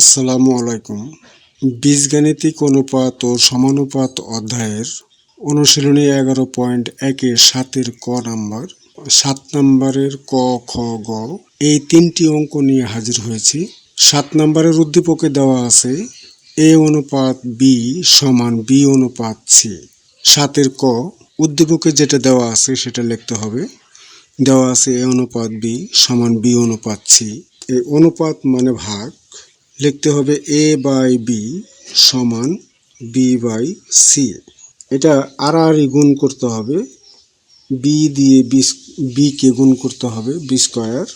আসসালামু আলাইকুম। বীজগাণিতিক অনুপাত ও সমানুপাত অধ্যায়ের অনুশীলনী 11.1-এর 7-এর ক নাম্বার, 7 নাম্বারের ক, খ, গ এই 3টি অঙ্ক নিয়ে হাজির হয়েছি। 7 নাম্বারের উদ্দীপকে দেওয়া আছে এ অনুপাত বি সমান বি অনুপাত সি। 7-এর ক উদ্দীপকে যেটা দেওয়া আছে সেটা লিখতে হবে। দেওয়া আছে এ অনুপাত বি সমান বি অনুপাত সি। এই অনুপাত মানে ভাগ, লিখতে হবে এ বাই বি সমান বি বাই সি। এটা আড়াআড়ি গুণ করতে হবে, বি দিয়ে বি কে গুণ করতে হবে বি স্কয়ার,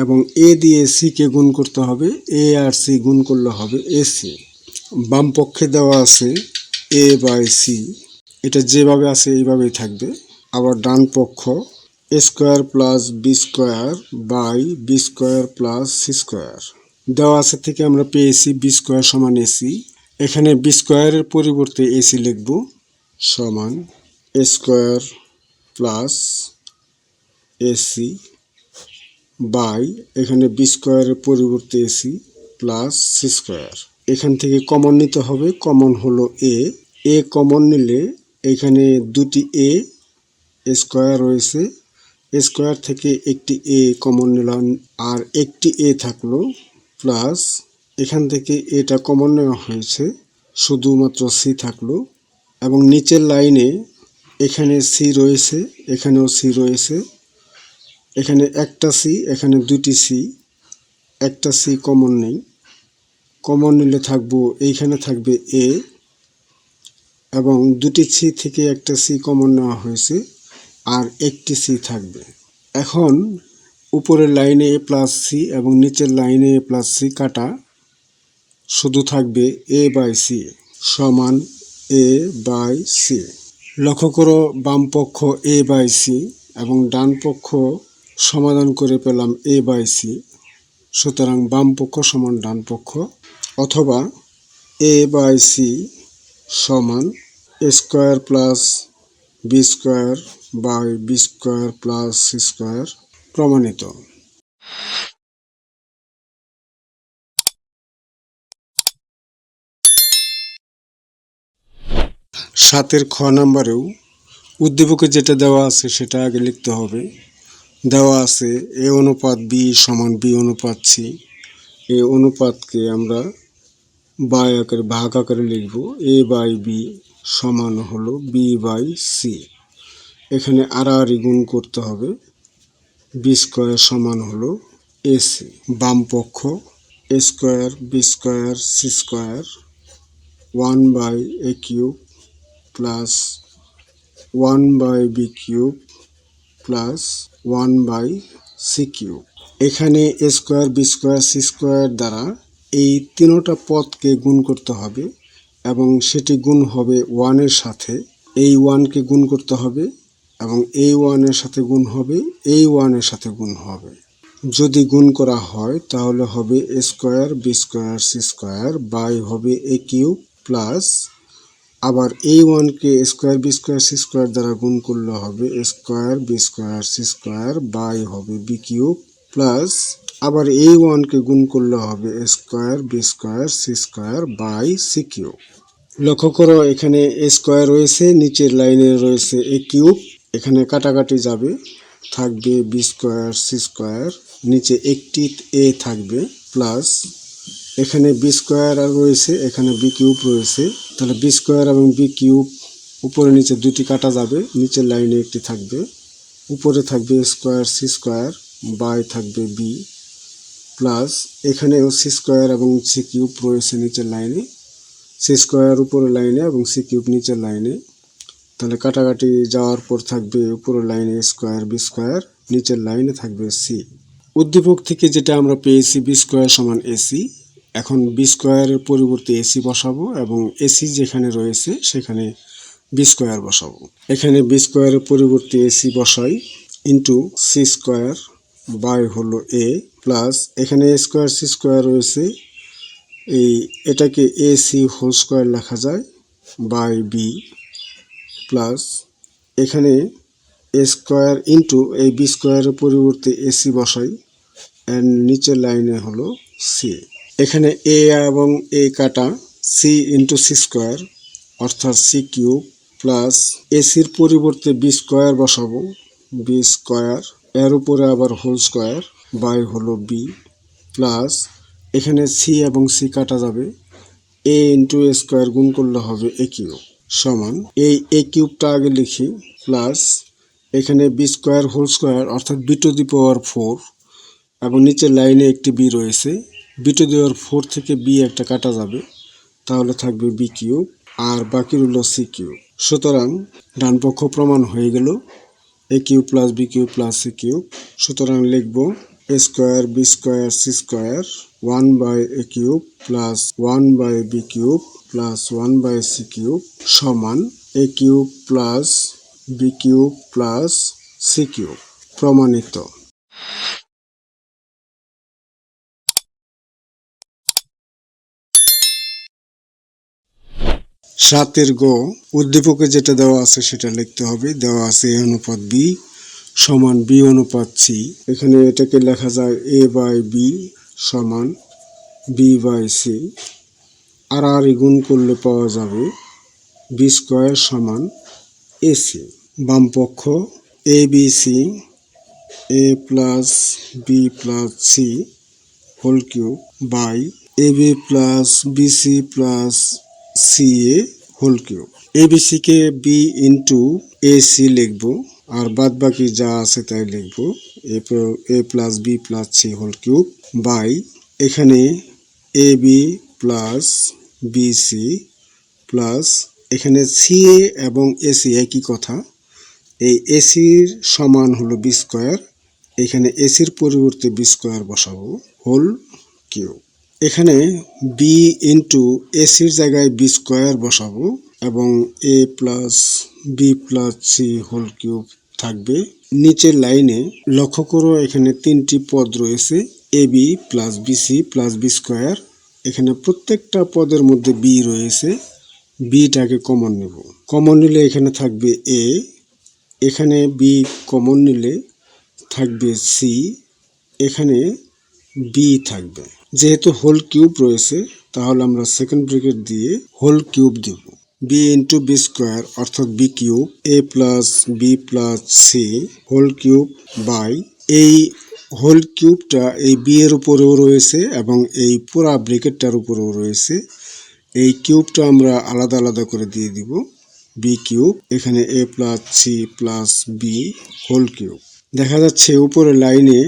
এবং এ দিয়ে সি কে গুণ করতে হবে, এ আর সি গুণ করলে হবে এ সি। বাম পক্ষে দেওয়া আছে এ বাই সি, এটা যেভাবে আছে এইভাবেই থাকবে। আবার ডান পক্ষ A square plus B square by B square plus C square. দেওয়া আছে থেকে আমরা পেয়েছি বি স্কয়ার সমান এসি। এখানে বি স্কয়ারের পরিবর্তে এসি লিখব, সমান A square plus A C by, এখানে বি স্কয়ারের পরিবর্তে এসি প্লাস সি স্কয়ার। এখান থেকে কমন নিতে হবে, কমন হলো এ কমন নিলে এখানে দুটি এ স্কয়ার রয়েছে, স্কয়ার থেকে একটি এ কমন নিলাম আর একটি এ থাকলো, প্লাস এখান থেকে এটা কমন নেওয়া হয়েছে, শুধুমাত্র সি থাকলো, এবং নিচের লাইনে এখানে সি রয়েছে, এখানেও সি রয়েছে, এখানে একটা সি, এখানে দুটি সি, একটা সি কমন নেই, কমন নিলে থাকবো এইখানে থাকবে এ, এবং দুটি সি থেকে একটা সি কমন নেওয়া হয়েছে আর একটি সি থাকবে। এখন উপরের লাইনে এ প্লাস সি এবং নিচের লাইনে এ প্লাস সি কাটা, শুধু থাকবে এ বাই সি সমান এ বাই সি। লক্ষ্য করো বাম পক্ষ এ বাই সি এবং ডান পক্ষ সমাধান করে পেলাম এ বাই সি, সুতরাং বাম পক্ষ সমান ডান পক্ষ, অথবা এ বাই সি সমান A square plus B square by B square plus C square. প্রমাণিত। 7-এর খ নাম্বারেও উদ্দীপকে যেটা দেওয়া আছে সেটা আগে লিখতে হবে। দেওয়া আছে এ অনুপাত বি সমান বি অনুপাত সি। এই অনুপাতকে আমরা বাই আকারে ভাগ আকারে লিখব, এ বাই বি সমান হলো বি বাই সি। এখানে আড়াআড়ি গুণ করতে হবে, বি স্কয়ার সমান হলো এসি। বাম পক্ষ A square B square C square 1 by A cube plus 1 by B cube plus 1 by C cube. এখানে A square B square C square দ্বারা এই তিনটা পদকে গুণ করতে হবে, এবং সেটি গুণ হবে 1-এর সাথে। এই 1কে গুণ করতে হবে এবং এই 1-এর সাথে গুণ হবে, এই 1-এর সাথে গুণ হবে। যদি গুণ করা হয় তাহলে হবে A square B square C square by হবে এ কিউব, প্লাস আবার এই 1কে square B square C square দ্বারা গুণ করলে হবে A square B square C square by হবে বি কিউব, প্লাস আবার এই 1কে গুণ করলে হবে A square B square C square by C cube. লক্ষ্য করো এখানে এ স্কয়ার রয়েছে, নিচের লাইনে রয়েছে এ কিউব, এখানে কাটাকাটি যাবে, থাকবে বি স্কয়ার সি স্কয়ার, নিচে একটি এ থাকবে, প্লাস এখানে বি স্কয়ার আর রয়েছে, এখানে বি কিউব রয়েছে, তাহলে বি স্কয়ার এবং বি কিউব উপরে নিচে দুটি কাটা যাবে, নিচের লাইনে একটি থাকবে, উপরে থাকবে স্কয়ার সি স্কয়ার বাই থাকবে বি, প্লাস এখানেও সি স্কয়ার এবং সি কিউব রয়েছে নিচের লাইনে, সি স্কয়ার উপরের লাইনে এবং সি কিউব নিচের লাইনে, তাহলে কাটাকাটি যাওয়ার পর থাকবে উপরের লাইনে স্কয়ার বি স্কয়ার, নিচের লাইনে থাকবে সি। উদ্দীপক থেকে যেটা আমরা পেয়েছি বি স্কয়ার সমান এসি, এখন বি স্কয়ারের পরিবর্তে এসি বসাবো এবং এসি যেখানে রয়েছে সেখানে বি স্কয়ার বসাবো। এখানে বি স্কয়ারের পরিবর্তে এসি বসাই, ইন্টু সি স্কয়ার বাই হলো এ, প্লাস এখানে এ স্কয়ার সি স্কয়ার রয়েছে, এটাকে এ সি হোল স্কয়ার লেখা যায় বাই বি, প্লাস এখানে এ স্কয়ার ইন্টু এই বি স্কয়ারের পরিবর্তে এসি বসাই, এর নিচের লাইনে হলো সি। এখানে এ এবং এ কাটা, সি ইন্টু সি স্কোয়ার অর্থাৎ সি কিউব প্লাস এসির পরিবর্তে বি স্কোয়ার বসাবো, বি স্কোয়ার এর উপরে আবার হোল স্কোয়ার বাই হলো বি প্লাস এখানে সি এবং সি কাটা যাবে, এ ইন্টু এ স্কোয়ার গুণ করলে হবে এ কিউব সমান এই এ কিউবটা আগে লিখি প্লাস এখানে বি স্কোয়ার হোল স্কোয়ার অর্থাৎ বি টু দি পাওয়ার 4 এবং নিচের লাইনে একটি বি রয়েছে, বি টু দি পাওয়ার 4 থেকে বি একটা কাটা যাবে, তাহলে থাকবে বি কিউব আর বাকি রইল সি কিউব। সুতরাং ডান পক্ষ প্রমাণ হয়ে গেল A cube plus B cube plus C cube. সুতরাং লিখব A square B square C square 1 by A cube plus 1 by B cube plus 1 by C cube সমান A cube plus B cube plus C cube. প্রমাণিত। সাতের গ উদ্দীপকে যেটা দেওয়া আছে সেটা লিখতে হবে। দেওয়া আছে এ অনুপাত বি সমান বি অনুপাত সি। এখানে এটাকে লেখা যায় এ বাই বি সমান বি বাই সি। আর গুণ করলে পাওয়া যাবে বি স্কোয়ার সমান এসি। বাম পক্ষ A B C A plus B plus C whole cube by A B plus B C plus C A whole cube. A B C কে বি ইন্টু এ সি লিখবো আর বাদ বাকি যা আছে তাই লিখবো A plus B plus C whole cube by এখানে A B plus B C plus এখানে সি এ এবং এসি একই কথা, এই এসির সমান হলো বি স্কোয়ার, এখানে এসির পরিবর্তে বি স্কোয়ার বসাবো হোল কিউব। এখানে বি ইন্টু এসির জায়গায় বি স্কোয়ার বসাবো এবং A plus B plus C whole cube থাকবে। নিচের লাইনে লক্ষ্য করো এখানে তিনটি পদ রয়েছে A B plus B C plus B square. এখানে প্রত্যেকটা পদের মধ্যে বি রয়েছে, বিটাকে কমন নেব। কমন নিলে এখানে থাকবে এ, এখানে বি কমন নিলে থাকবে সি, এখানে বি থাকবে। যেহেতু হোল কিউব রয়েছে তাহলে আমরা সেকেন্ড ব্র্যাকেট দিয়ে হোল কিউব দেব। বি ইন্টু বি স্কোয়ার অর্থাৎ B cube A plus B plus C whole cube by এই হোল কিউবটা এই বি এর উপরেও রয়েছে এবং এই পুরা ব্র্যাকেটটার উপরেও রয়েছে। এই কিউবটা আমরা আলাদা আলাদা করে দিয়ে দিব বি কিউব, এখানে A plus C plus B whole cube. দেখা যাচ্ছে উপরের লাইনে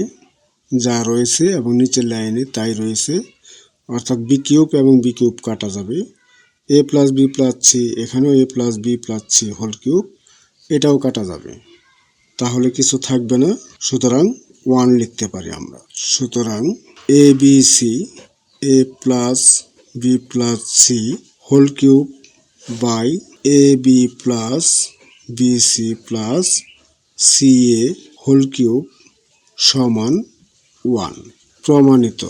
যা রয়েছে এবং নিচের লাইনে তাই রয়েছে, অর্থাৎ বি কিউব এবং বি কিউব কাটা যাবে। A plus B plus C এখানেও A plus B plus C whole cube, এটাও কাটা যাবে, তাহলে কিছু থাকবে না। সুতরাং 1 লিখতে পারি আমরা। সুতরাং A B C A plus B plus C whole cube by A B plus B C plus C A whole cube সমান 1। প্রমাণিত।